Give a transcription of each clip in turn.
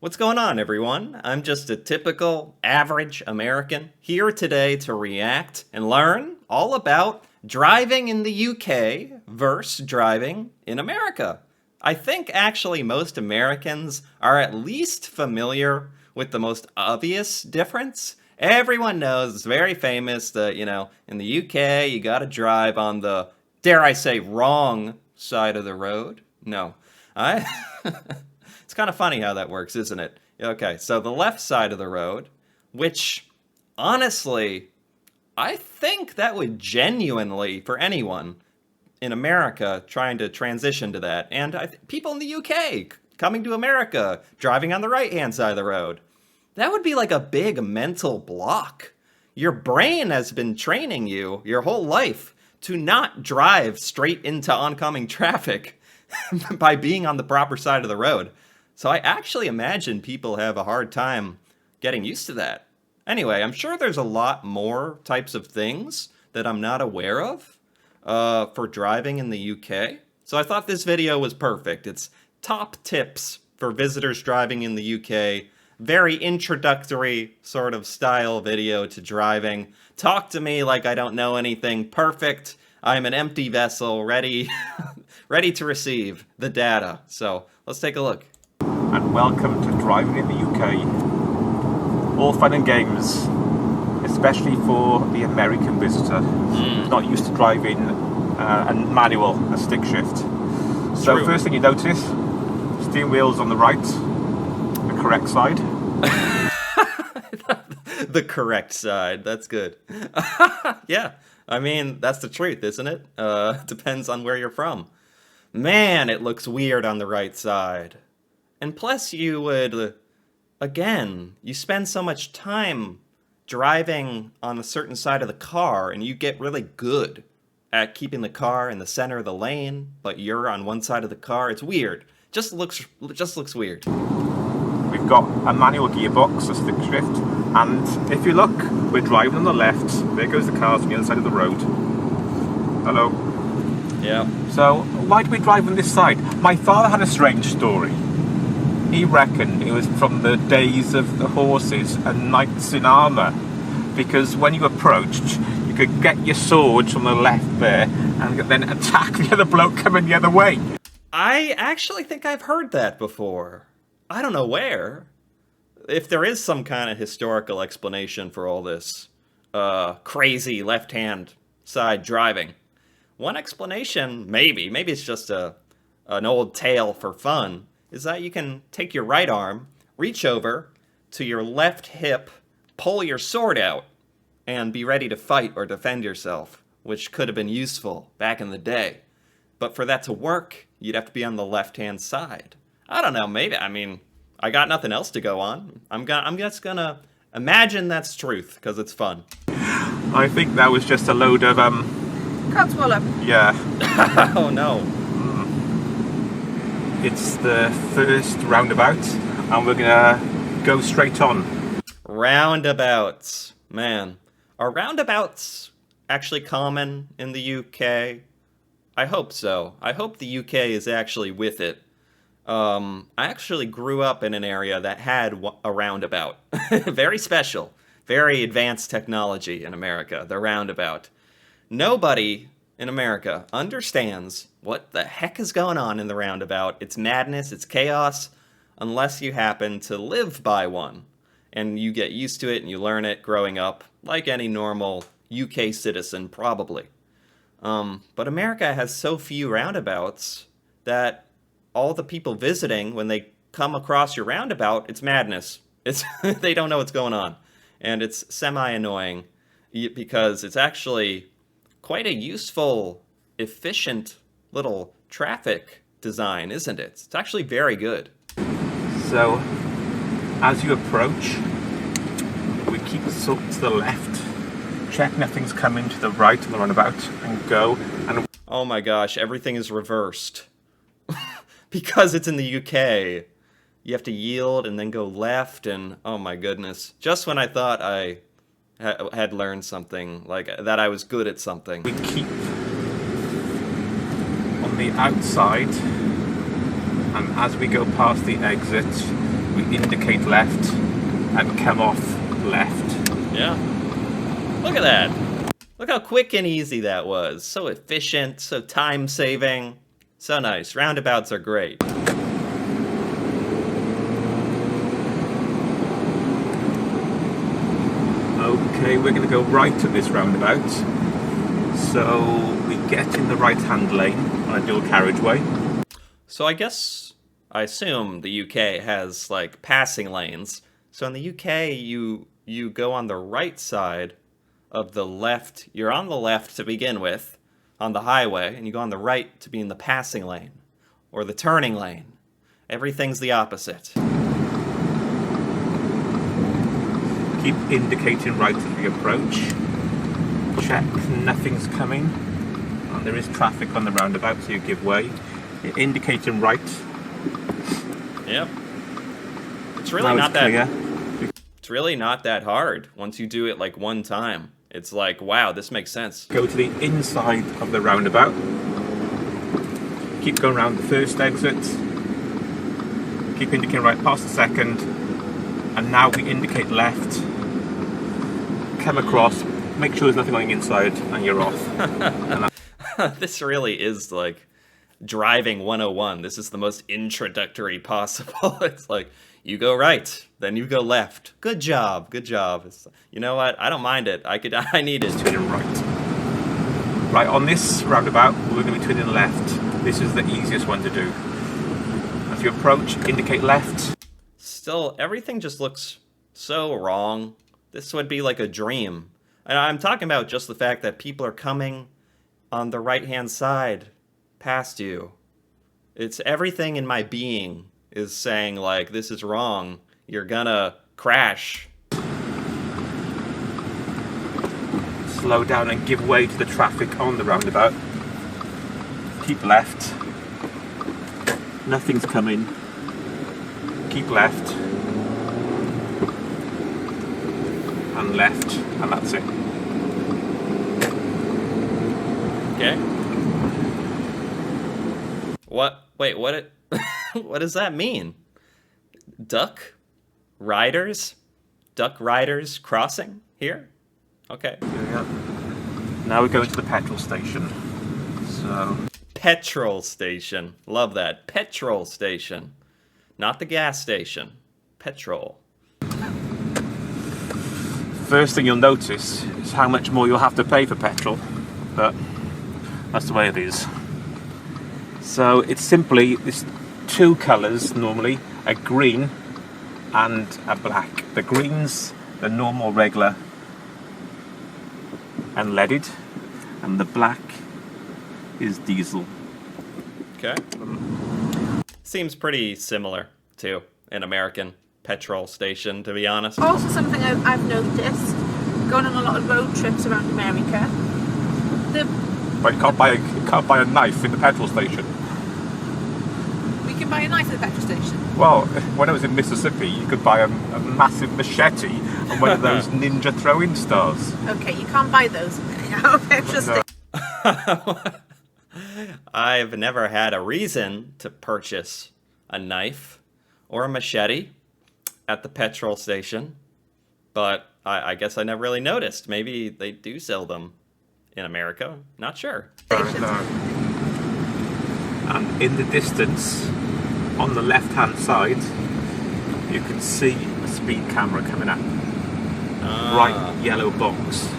What's going on, everyone? I'm just a typical, average American here today to react and learn all about driving in the UK versus driving in America. I think actually most Americans are at least familiar with the most obvious difference. Everyone knows, it's very famous that, in the UK you gotta drive on the, dare I say, wrong side of the road. No. I It's kind of funny how that works, isn't it? Okay, so the left side of the road, which honestly, I think that would genuinely, for anyone in America trying to transition to that, and people in the UK coming to America, driving on the right-hand side of the road, that would be like a big mental block. Your brain has been training you your whole life to not drive straight into oncoming traffic by being on the proper side of the road. So I actually imagine people have a hard time getting used to that. Anyway, I'm sure there's a lot more types of things that I'm not aware of for driving in the UK. So I thought this video was perfect. It's top tips for visitors driving in the UK. Very introductory sort of style video to driving. Talk to me like I don't know anything. Perfect. I'm an empty vessel, ready, ready to receive the data. So let's take a look. And welcome to Driving in the UK. All fun and games, especially for the American visitor who's not used to driving a manual, a stick shift. So first thing you notice, steering wheel's on the right, the correct side. The correct side, that's good. Yeah, I mean, that's the truth, isn't it? Depends on where you're from. Man, it looks weird on the right side. And plus you would, again, you spend so much time driving on a certain side of the car and you get really good at keeping the car in the center of the lane, but you're on one side of the car. It's weird. Just looks weird. We've got a manual gearbox, a stick shift, and if you look, we're driving on the left. There goes the cars on the other side of the road. Hello. Yeah. So why do we drive on this side? My father had a strange story. He reckoned it was from the days of the horses and knights in armour, because when you approached, you could get your sword from the left there and then attack the other bloke coming the other way. I actually think I've heard that before. I don't know where. If there is some kind of historical explanation for all this crazy left-hand side driving. One explanation, maybe it's just an old tale for fun, is that you can take your right arm, reach over to your left hip, pull your sword out, and be ready to fight or defend yourself, which could have been useful back in the day. But for that to work, you'd have to be on the left-hand side. I don't know, maybe, I mean, I got nothing else to go on. I'm just gonna imagine that's truth, because it's fun. I think that was just a load of, Codswallop. yeah. Oh no. It's the first roundabout, and we're gonna go straight on. Roundabouts. Man. Are roundabouts actually common in the UK? I hope so. I hope the UK is actually with it. I actually grew up in an area that had a roundabout. Very special. Very advanced technology in America, the roundabout. Nobody in America understands what the heck is going on in the roundabout. It's madness, it's chaos, unless you happen to live by one. And you get used to it and you learn it growing up, like any normal UK citizen, probably. But America has so few roundabouts that all the people visiting, when they come across your roundabout, it's madness. They don't know what's going on. And it's semi-annoying because it's actually quite a useful, efficient little traffic design, isn't it? It's actually very good. So, as you approach, we keep sort to the left, check nothing's coming to the right on the roundabout, and go. And oh my gosh, everything is reversed. Because it's in the UK. You have to yield and then go left, and oh my goodness. Just when I thought I had learned something, like that I was good at something. we keep on the outside, and as we go past the exit, we indicate left and come off left. Yeah. Look at that. Look how quick and easy that was. So efficient, so time-saving. So nice. Roundabouts are great. Okay, we're going to go right at this roundabout. So we get in the right-hand lane on a dual carriageway. So I assume the UK has like passing lanes. So in the UK, you go on the right side of the left. You're on the left to begin with on the highway, and you go on the right to be in the passing lane or the turning lane. Everything's the opposite. Keep indicating right as we approach. Check nothing's coming. And there is traffic on the roundabout, so you give way. You're indicating right. Yep. It's really not that. It's really not that hard once you do it like one time. It's like, wow, this makes sense. Go to the inside of the roundabout. Keep going around the first exit. Keep indicating right past the second. And now we indicate left. Come across. Make sure there's nothing going inside, and you're off. This really is like driving 101. This is the most introductory possible. It's like, you go right, then you go left. Good job, good job. You know what? I don't mind it. I need it. Turning right. Right, on this roundabout, we're going to be turning left. This is the easiest one to do. As you approach, indicate left. Still, everything just looks so wrong. This would be like a dream. And I'm talking about just the fact that people are coming on the right-hand side past you. It's everything in my being is saying, like, this is wrong. You're gonna crash. Slow down and give way to the traffic on the roundabout. Keep left. Nothing's coming. Keep left. And left. And that's it. Okay. What? Wait, what? What does that mean? Duck riders crossing here? Okay. Yeah. Now we're going to the petrol station. So. Petrol station. Love that. Petrol station. Not the gas station. Petrol. First thing you'll notice is how much more you'll have to pay for petrol. But that's the way it is. So it's simply this two colours normally, a green and a black. The green's the normal regular unleaded, and the black is diesel. Okay. Seems pretty similar to an American petrol station, to be honest. Also, something I've noticed going on a lot of road trips around America. But you can't buy a knife in the petrol station. We can buy a knife at the petrol station. Well, when I was in Mississippi, you could buy a massive machete and one of those ninja throw-in stars. Okay, you can't buy those at a petrol station. I've never had a reason to purchase a knife or a machete at the petrol station, but I guess I never really noticed. Maybe they do sell them in America. Not sure. No. And in the distance, on the left-hand side, you can see a speed camera coming up. Bright yellow box.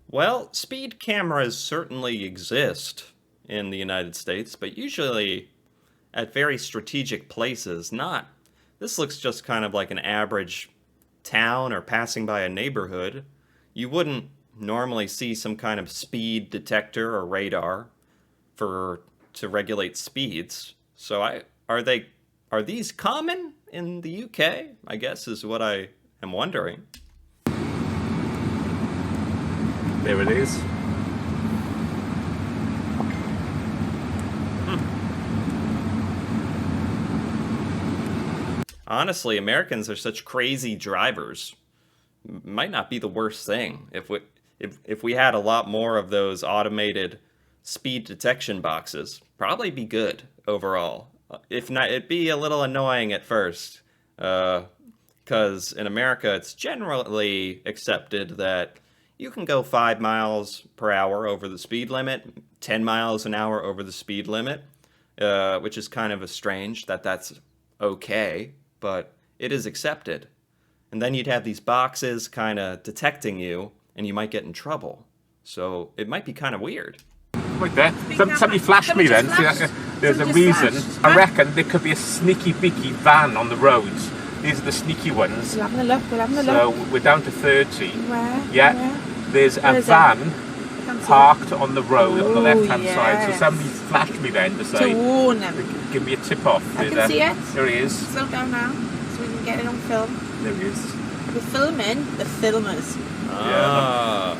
Well, speed cameras certainly exist in the United States, but usually at very strategic places, not. This looks just kind of like an average town or passing by a neighborhood. You wouldn't normally see some kind of speed detector or radar to regulate speeds. So are these common in the UK? I guess is what I am wondering. There it is. Honestly, Americans are such crazy drivers. Might not be the worst thing if we had a lot more of those automated speed detection boxes. Probably be good overall. If not, it'd be a little annoying at first. Because in America, it's generally accepted that you can go 5 miles per hour over the speed limit, 10 miles an hour over the speed limit, which is kind of a strange that that's okay, but it is accepted. And then you'd have these boxes kind of detecting you, and you might get in trouble. So it might be kind of weird. Right there. Somebody flashed me then. See, there's a Somebody just reason. flashed. I reckon there could be a sneaky bicky van on the roads. These are the sneaky ones. We're having a look, we're having a So look. we're down to 30. Where? Yeah. Where? There's a Where's van I can't see parked on the road on the Oh, left-hand side. So yes. somebody flashed me then to it. say, To warn them. give me a tip off. I can see it. There he is. Slow down now, so we can get it on film. There he is. We're filming the filmers. Ah.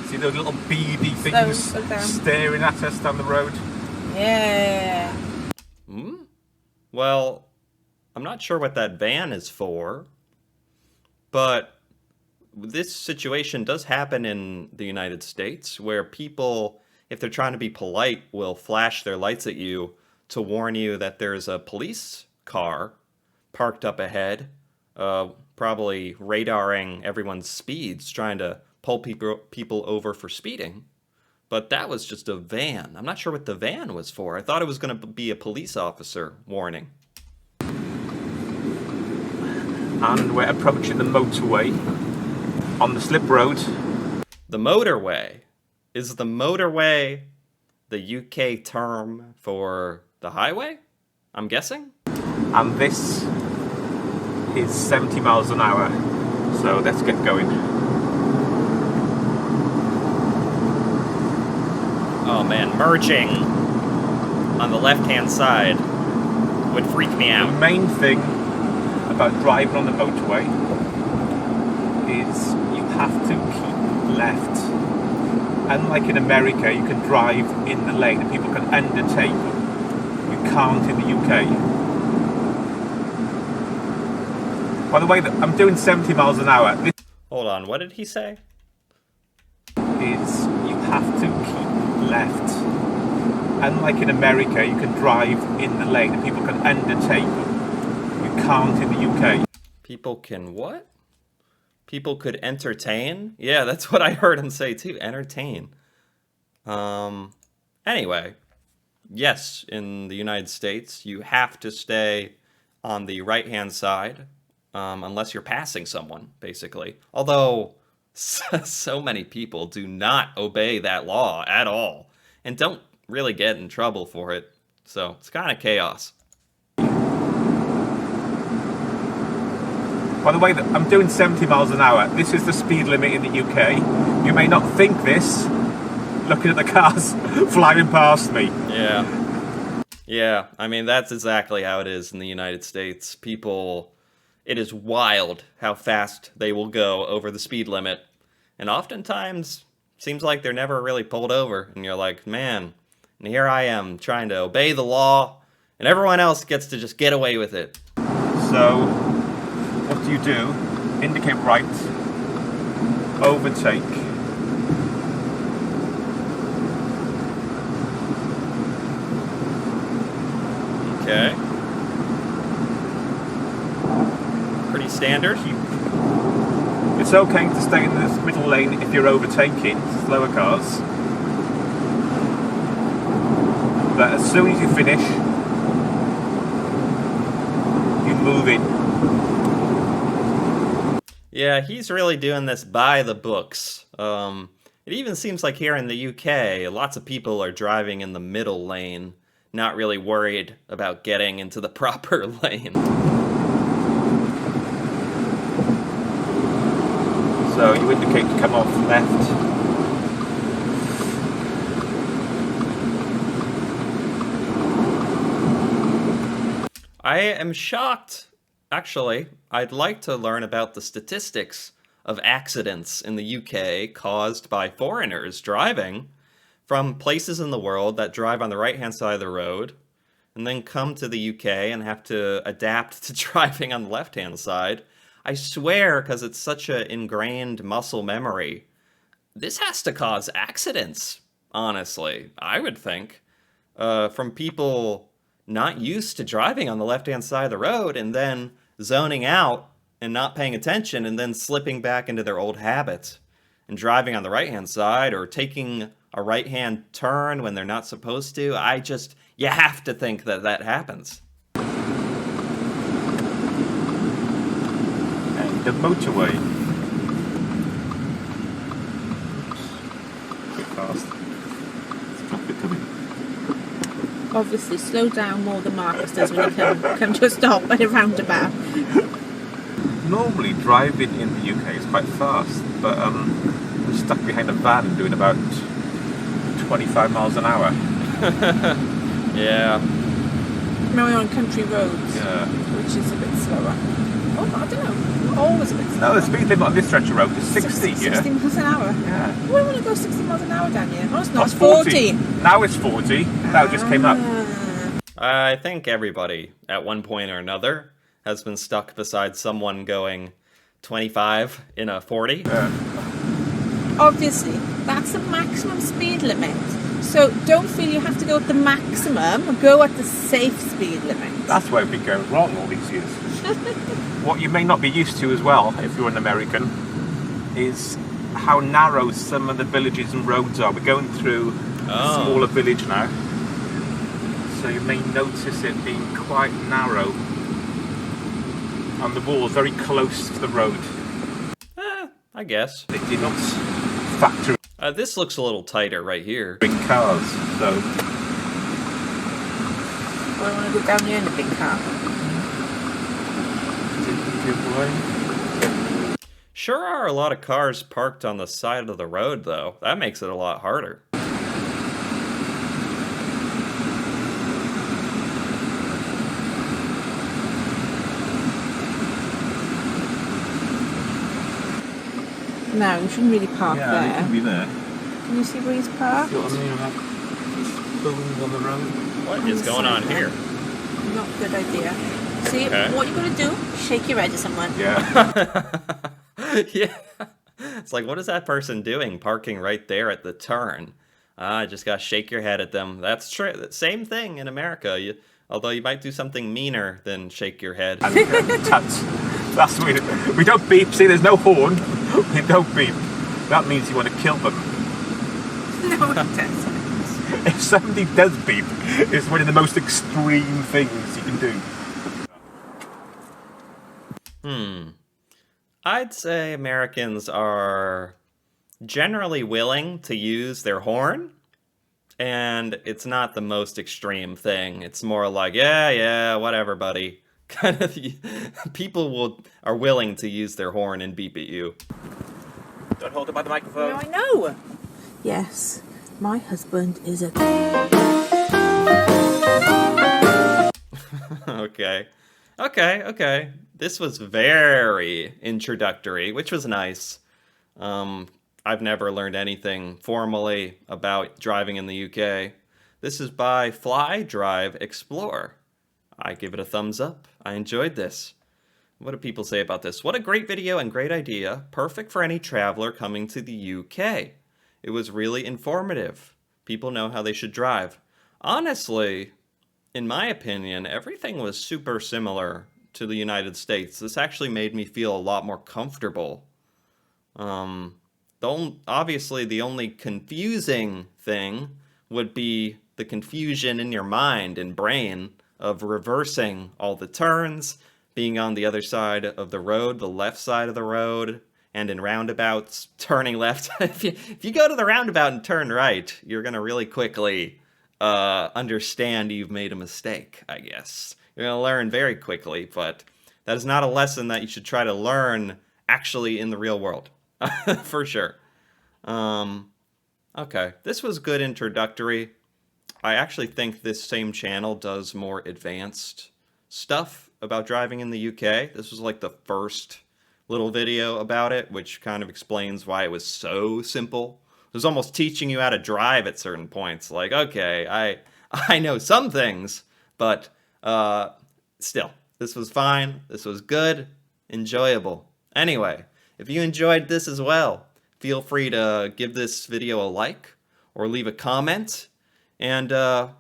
See those little beady things Slow down. staring at us down the road? Yeah. Well, I'm not sure what that van is for, but this situation does happen in the United States where people, if they're trying to be polite, will flash their lights at you to warn you that there's a police car parked up ahead, probably radaring everyone's speeds, trying to pull people over for speeding. But that was just a van. I'm not sure what the van was for. I thought it was going to be a police officer warning. And we're approaching the motorway on the slip road. The motorway. Is the motorway the UK term for the highway? I'm guessing? And this is 70 miles an hour. So let's get going. Oh man, merging on the left-hand side would freak me The out. main thing about driving on the motorway is you have to keep left. Unlike in America, you can drive in the lane and people can undertake. You can't in the UK. By the way, I'm doing 70 miles an hour. This Hold on, what did he say? is you have to keep left. Unlike in America, you can drive in the lane and people can undertake. You can't in the UK. People can what? People could entertain? Yeah, that's what I heard him say too. Entertain. Anyway, yes, in the United States, you have to stay on the right-hand side, unless you're passing someone, basically. Although, so many people do not obey that law at all, and don't really get in trouble for it. So, it's kind of chaos. By the way, I'm doing 70 miles an hour. This is the speed limit in the UK. You may not think this, looking at the cars flying past me. Yeah. Yeah, I mean, that's exactly how it is in the United States. People, it is wild how fast they will go over the speed limit. And oftentimes, seems like they're never really pulled over. And you're like, man, and here I am trying to obey the law, and everyone else gets to just get away with it. So, what do? Indicate right, overtake. Okay. Pretty standard. It's okay to stay in this middle lane if you're overtaking slower cars. But as soon as you finish, you move in. Yeah, he's really doing this by the books. It even seems like here in the UK, lots of people are driving in the middle lane, not really worried about getting into the proper lane. So you indicate to come off left. I am shocked. Actually, I'd like to learn about the statistics of accidents in the UK caused by foreigners driving from places in the world that drive on the right-hand side of the road and then come to the UK and have to adapt to driving on the left-hand side. I swear, because it's such an ingrained muscle memory, this has to cause accidents honestly. I would think. From people not used to driving on the left-hand side of the road and then zoning out and not paying attention and then slipping back into their old habits and driving on the right-hand side or taking a right-hand turn when they're not supposed to. You have to think that that happens. And the motorway. Bit fast. There's traffic coming. Obviously, slow down more than Marcus does when you come to a stop at a roundabout. Normally driving in the UK is quite fast, but I'm stuck behind a van doing about 25 miles an hour. Yeah. Now we're on country roads, Yeah. which is a bit slower. Oh, I don't know. Always a bit slower. No, the speed limit on this stretch of road is 60, yeah? 60 miles an hour. Yeah. We don't want to go 60 miles an hour down here. Oh, it's not. That's It's 40. Now it's 40. That just came up. I think everybody, at one point or another, has been stuck beside someone going 25 in a 40. Obviously, that's the maximum speed limit. So don't feel you have to go at the maximum. Go at the safe speed limit. That's where we've been going wrong all these years. What you may not be used to as well, if you're an American, is how narrow some of the villages and roads are. We're going through a smaller village now, so you may notice it being quite narrow, and the walls very close to the road. I guess. They did not factor This looks a little tighter right here. in cars, so I want to go down here in a big car. didn't give way. Sure are a lot of cars parked on the side of the road, though. That makes it a lot harder. No, you shouldn't really park Yeah, there. it could be there. Can you see where he's parked? See what I mean? Like balloons on the road. What is going on here? Not a good idea. See, Okay. what you got to do? Shake your head at someone. Yeah. Yeah. It's like, what is that person doing parking right there at the turn? Just gotta shake your head at them. That's true. Same thing in America. Although you might do something meaner than shake your head. That's we don't beep. See, there's no horn. We don't beep. That means you want to kill them. No, it doesn't. If somebody does beep, it's one of the most extreme things you can do. I'd say Americans are generally willing to use their horn, and it's not the most extreme thing. It's more like, yeah, whatever, buddy. Kind of, people are willing to use their horn and beep at you. Don't hold it by the microphone. No, I know. Yes, my husband is a... Okay. This was very introductory, which was nice. I've never learned anything formally about driving in the UK. This is by Fly Drive Explore. I give it a thumbs up. I enjoyed this. What do people say about this? What a great video and great idea. Perfect for any traveler coming to the UK. It was really informative. People know how they should drive. Honestly, in my opinion, everything was super similar to the United States. This actually made me feel a lot more comfortable. Obviously, the only confusing thing would be the confusion in your mind and brain of reversing all the turns, being on the other side of the road, the left side of the road, and in roundabouts, turning left. If you go to the roundabout and turn right, you're going to really quickly understand you've made a mistake, I guess. You're going to learn very quickly, but that is not a lesson that you should try to learn actually in the real world. For sure. Okay, this was good introductory. I actually think this same channel does more advanced stuff about driving in the UK. This was like the first little video about it, which kind of explains why it was so simple. It was almost teaching you how to drive at certain points. Like, okay, I know some things, but still, this was fine. This was good, enjoyable. Anyway, if you enjoyed this as well, feel free to give this video a like, or leave a comment. And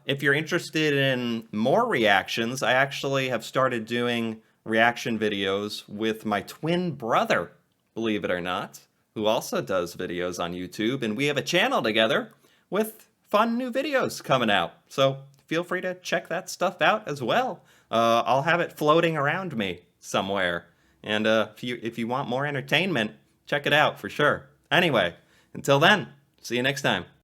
if you're interested in more reactions, I actually have started doing reaction videos with my twin brother, believe it or not, who also does videos on YouTube. And we have a channel together with fun new videos coming out. So feel free to check that stuff out as well. I'll have it floating around me somewhere. And if you want more entertainment, check it out for sure. Anyway, until then, see you next time.